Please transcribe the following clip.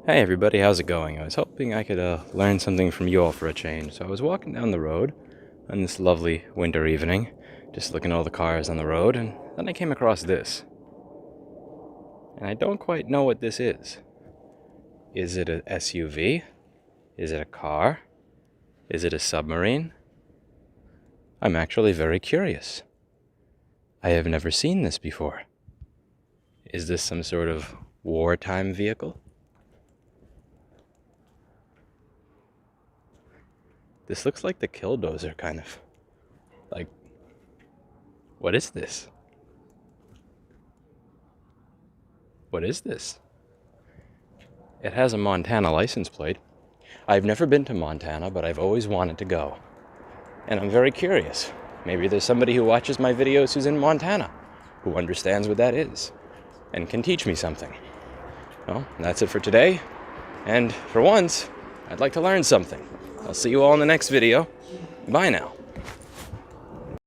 Hey everybody, how's it going? I was hoping I could learn something from you all for a change. So I was walking down the road on this lovely winter evening, just looking at all the cars on the road, and then I came across this. And I don't quite know what this is. Is it a SUV? Is it a car? Is it a submarine? I'm actually very curious. I have never seen this before. Is this some sort of wartime vehicle? This looks like the Killdozer, kind of. Like, what is this? What is this? It has a Montana license plate. I've never been to Montana, but I've always wanted to go. And I'm very curious. Maybe there's somebody who watches my videos who's in Montana, who understands what that is, and can teach me something. Well, that's it for today. And for once, I'd like to learn something. I'll see you all in the next video. Bye now.